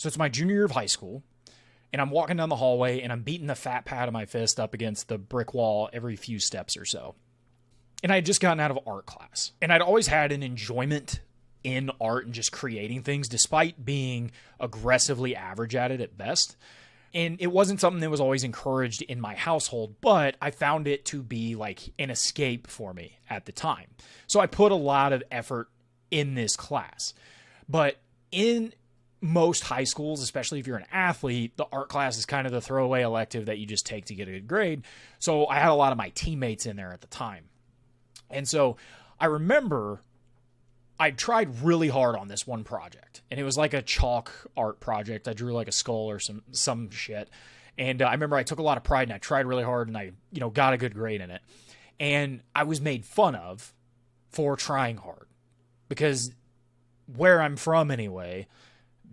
So it's my junior year of high school, and I'm walking down the hallway, and I'm beating the fat pad of my fist up against the brick wall every few steps or so. And I had just gotten out of art class, and I'd always had an enjoyment in art and just creating things, despite being aggressively average at it at best. And it wasn't something that was always encouraged in my household, but I found it to be like an escape for me at the time. So I put a lot of effort in this class. But in most high schools, especially if you're an athlete, the art class is kind of the throwaway elective that you just take to get a good grade. So I had a lot of my teammates in there at the time. And so I remember I tried really hard on this one project, and it was like a chalk art project. I drew like a skull or some shit. And I remember I took a lot of pride, and I tried really hard, and I, got a good grade in it. And I was made fun of for trying hard, because where I'm from anyway,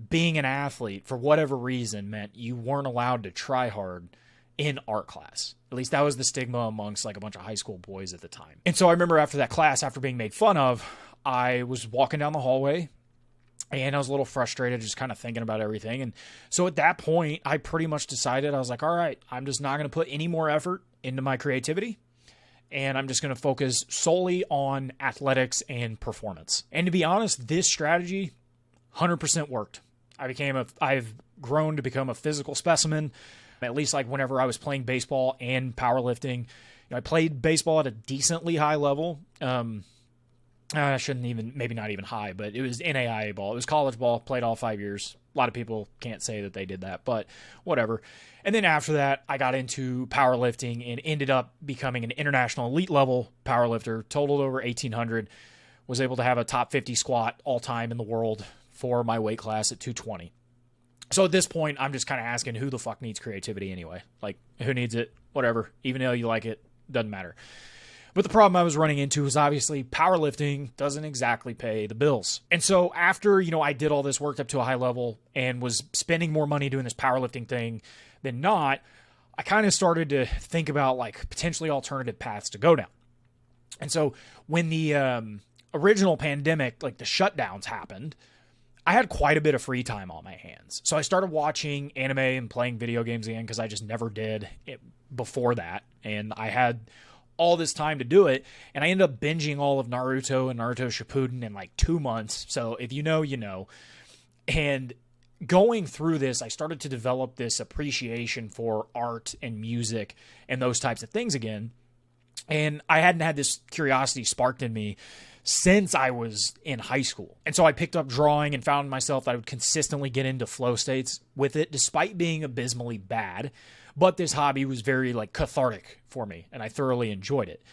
being an athlete for whatever reason meant you weren't allowed to try hard in art class. At least that was the stigma amongst like a bunch of high school boys at the time. And so I remember after that class, after being made fun of, I was walking down the hallway, and I was a little frustrated, just kind of thinking about everything. And so at that point, I pretty much decided, I was like, all right, I'm just not going to put any more effort into my creativity, and I'm just going to focus solely on athletics and performance. And to be honest, this strategy 100% worked. I've grown to become a physical specimen, at least like whenever I was playing baseball and powerlifting. I played baseball at a decently high level. I shouldn't even, maybe not even high, but it was NAIA ball. It was college ball, played all 5 years. A lot of people can't say that they did that, but whatever. And then after that, I got into powerlifting and ended up becoming an international elite level powerlifter, totaled over 1,800, was able to have a top 50 squat all time in the world for my weight class at 220. So at this point, I'm just kind of asking, who the fuck needs creativity anyway? Like, who needs it? Whatever. Even though you like it, doesn't matter. But the problem I was running into was obviously powerlifting doesn't exactly pay the bills. And so after, I did all this, worked up to a high level and was spending more money doing this powerlifting thing than not, I kind of started to think about like potentially alternative paths to go down. And so when the original pandemic, like the shutdowns happened, I had quite a bit of free time on my hands. So I started watching anime and playing video games again, because I just never did it before that. And I had all this time to do it, and I ended up binging all of Naruto and Naruto Shippuden in like 2 months. So if you know, you know. And going through this, I started to develop this appreciation for art and music and those types of things again. And I hadn't had this curiosity sparked in me since I was in high school. And so I picked up drawing and found myself that I would consistently get into flow states with it, despite being abysmally bad. But this hobby was very like cathartic for me, and I thoroughly enjoyed it.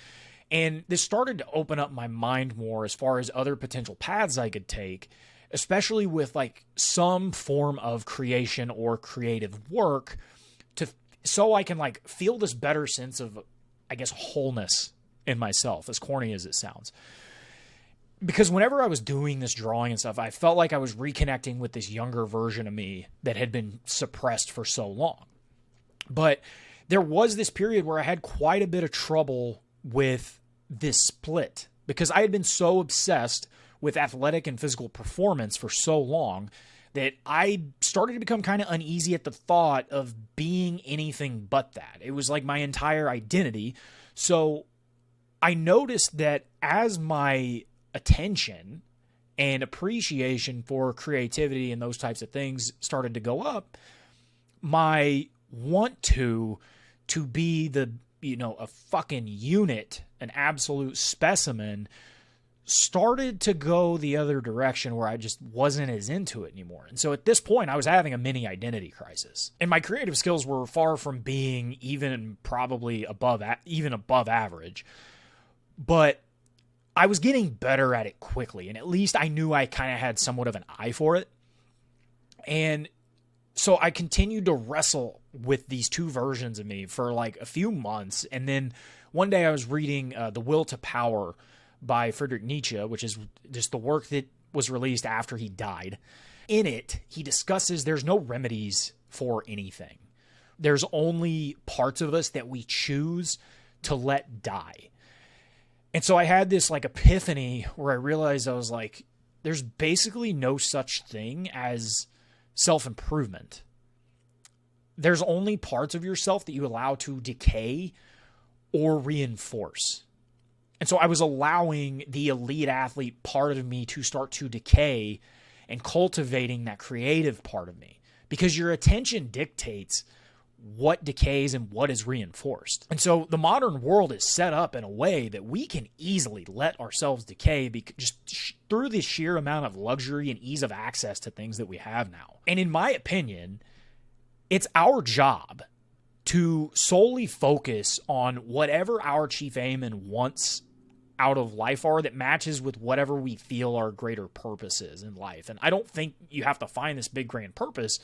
And this started to open up my mind more as far as other potential paths I could take, especially with like some form of creation or creative work, so I can like feel this better sense of, I guess, wholeness in myself, as corny as it sounds. Because whenever I was doing this drawing and stuff, I felt like I was reconnecting with this younger version of me that had been suppressed for so long. But there was this period where I had quite a bit of trouble with this split, because I had been so obsessed with athletic and physical performance for so long that I started to become kind of uneasy at the thought of being anything but that. It was like my entire identity. So I noticed that as my attention and appreciation for creativity and those types of things started to go up, my want to be the, a fucking unit, an absolute specimen, started to go the other direction, where I just wasn't as into it anymore. And so at this point, I was having a mini identity crisis, and my creative skills were far from being even probably above average, but I was getting better at it quickly. And at least I knew I kind of had somewhat of an eye for it. And so I continued to wrestle with these two versions of me for like a few months. And then one day I was reading The Will to Power by Friedrich Nietzsche, which is just the work that was released after he died. In it, he discusses there's no remedies for anything. There's only parts of us that we choose to let die. And so I had this like epiphany where I realized I was like, there's basically no such thing as self-improvement, there's only parts of yourself that you allow to decay or reinforce. And so I was allowing the elite athlete part of me to start to decay and cultivating that creative part of me, because your attention dictates what decays and what is reinforced. And so the modern world is set up in a way that we can easily let ourselves decay just through the sheer amount of luxury and ease of access to things that we have now. And in my opinion, it's our job to solely focus on whatever our chief aim and wants out of life are that matches with whatever we feel our greater purpose is in life. And I don't think you have to find this big grand purpose.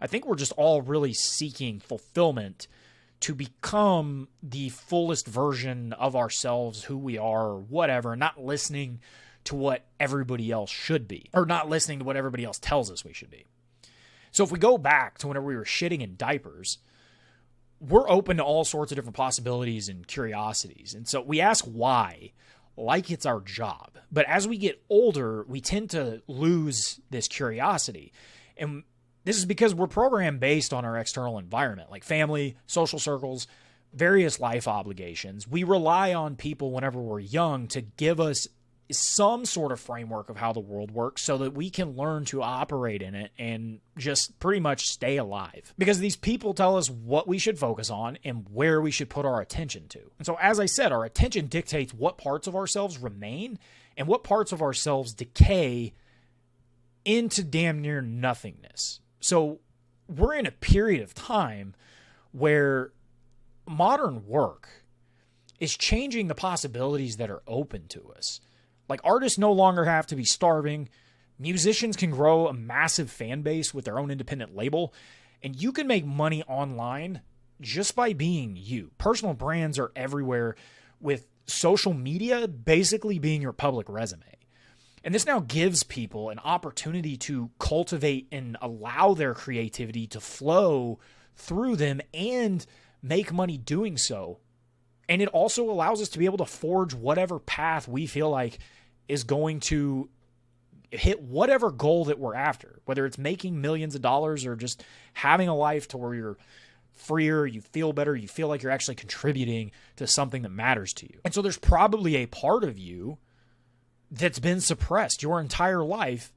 I think we're just all really seeking fulfillment to become the fullest version of ourselves, who we are, or whatever, not listening to what everybody else should be, or not listening to what everybody else tells us we should be. So if we go back to whenever we were shitting in diapers, we're open to all sorts of different possibilities and curiosities. And so we ask why, like it's our job. But as we get older, we tend to lose this curiosity. And this is because we're programmed based on our external environment, like family, social circles, various life obligations. We rely on people whenever we're young to give us some sort of framework of how the world works so that we can learn to operate in it and just pretty much stay alive. Because these people tell us what we should focus on and where we should put our attention to. And so, as I said, our attention dictates what parts of ourselves remain and what parts of ourselves decay into damn near nothingness. So we're in a period of time where modern work is changing the possibilities that are open to us. Like, artists no longer have to be starving. Musicians can grow a massive fan base with their own independent label. And you can make money online just by being you. Personal brands are everywhere, with social media basically being your public resume. And this now gives people an opportunity to cultivate and allow their creativity to flow through them and make money doing so. And it also allows us to be able to forge whatever path we feel like is going to hit whatever goal that we're after, whether it's making millions of dollars or just having a life to where you're freer, you feel better, you feel like you're actually contributing to something that matters to you. And so there's probably a part of you that's been suppressed your entire life,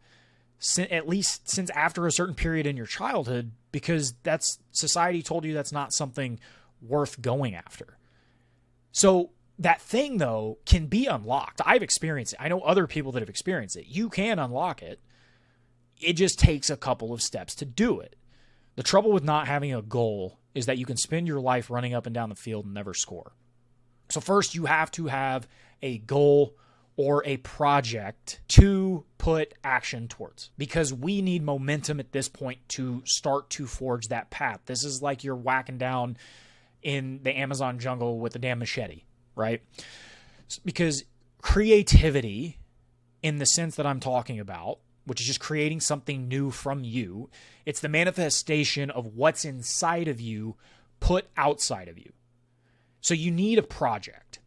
at least since after a certain period in your childhood, because that's society told you that's not something worth going after. So that thing, though, can be unlocked. I've experienced it. I know other people that have experienced it. You can unlock it. It just takes a couple of steps to do it. The trouble with not having a goal is that you can spend your life running up and down the field and never score. So first, you have to have a goal or a project to put action towards, because we need momentum at this point to start to forge that path. This is like you're whacking down in the Amazon jungle with a damn machete, right? Because creativity, in the sense that I'm talking about, which is just creating something new from you, it's the manifestation of what's inside of you put outside of you. So you need a project.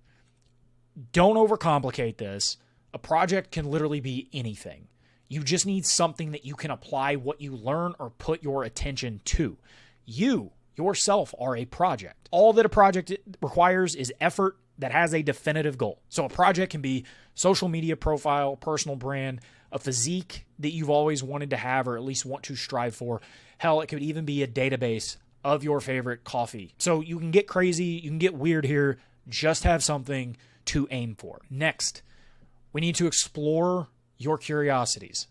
Don't overcomplicate this. A project can literally be anything. You just need something that you can apply what you learn or put your attention to. You yourself are a project. All that a project requires is effort that has a definitive goal. So a project can be social media profile, personal brand, a physique that you've always wanted to have or at least want to strive for. Hell, it could even be a database of your favorite coffee. So you can get crazy, you can get weird here, just have something to aim for. Next, we need to explore your curiosities.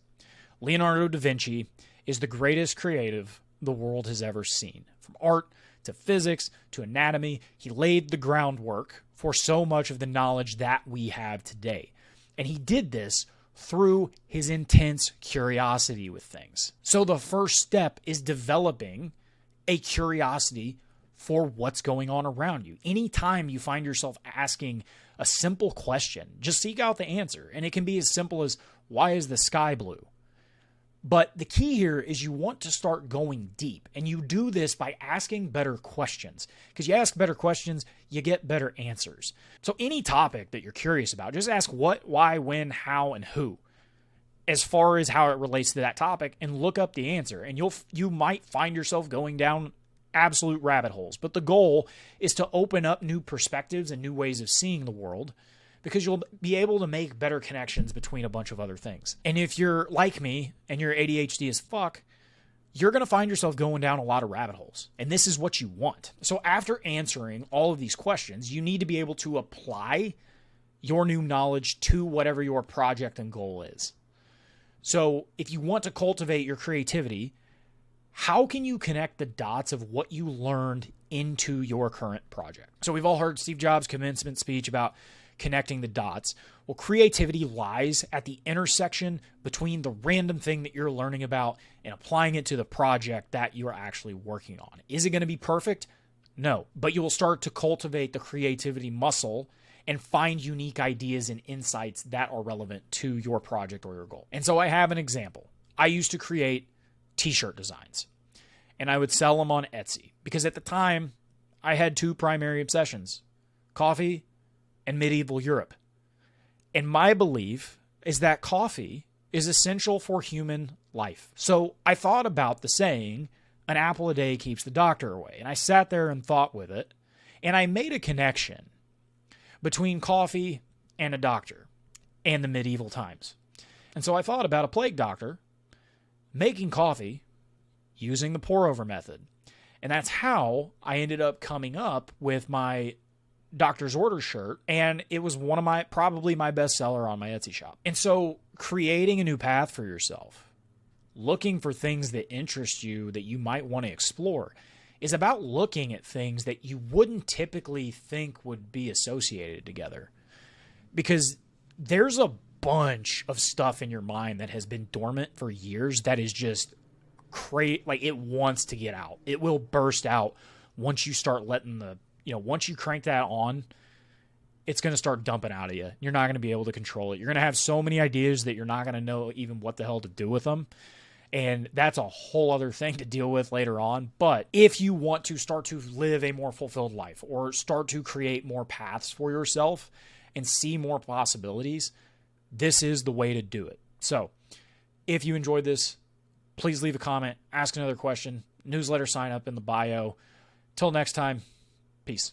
Leonardo da Vinci is the greatest creative the world has ever seen. From art to physics to anatomy, he laid the groundwork for so much of the knowledge that we have today. And he did this through his intense curiosity with things. So the first step is developing a curiosity for what's going on around you. Anytime you find yourself asking a simple question, just seek out the answer. And it can be as simple as, why is the sky blue? But the key here is you want to start going deep. And you do this by asking better questions. Because you ask better questions, you get better answers. So any topic that you're curious about, just ask what, why, when, how, and who. as far as how it relates to that topic and look up the answer. And you might find yourself going down absolute rabbit holes. But the goal is to open up new perspectives and new ways of seeing the world, because you'll be able to make better connections between a bunch of other things. And if you're like me and you're ADHD as fuck, you're going to find yourself going down a lot of rabbit holes. And this is what you want. So after answering all of these questions, you need to be able to apply your new knowledge to whatever your project and goal is. So if you want to cultivate your creativity, how can you connect the dots of what you learned into your current project? So we've all heard Steve Jobs' commencement speech about connecting the dots. Well, creativity lies at the intersection between the random thing that you're learning about and applying it to the project that you're actually working on. Is it going to be perfect? No, but you will start to cultivate the creativity muscle and find unique ideas and insights that are relevant to your project or your goal. And so I have an example. I used to create t-shirt designs, and I would sell them on Etsy because at the time I had two primary obsessions: coffee and medieval Europe. And my belief is that coffee is essential for human life. So I thought about the saying, an apple a day keeps the doctor away. And I sat there and thought with it, and I made a connection between coffee and a doctor and the medieval times. And so I thought about a plague doctor making coffee using the pour-over method. And that's how I ended up coming up with my doctor's order shirt, and it was one of probably my best seller on my Etsy shop. And so creating a new path for yourself, looking for things that interest you that you might want to explore, is about looking at things that you wouldn't typically think would be associated together. Because there's a bunch of stuff in your mind that has been dormant for years that is just like it wants to get out. It will burst out once you start letting once you crank that on, it's going to start dumping out of you. You're not going to be able to control it. You're going to have so many ideas that you're not going to know even what the hell to do with them. And that's a whole other thing to deal with later on. But if you want to start to live a more fulfilled life or start to create more paths for yourself and see more possibilities, this is the way to do it. So if you enjoyed this, please leave a comment, ask another question, newsletter sign up in the bio. Till next time. Peace.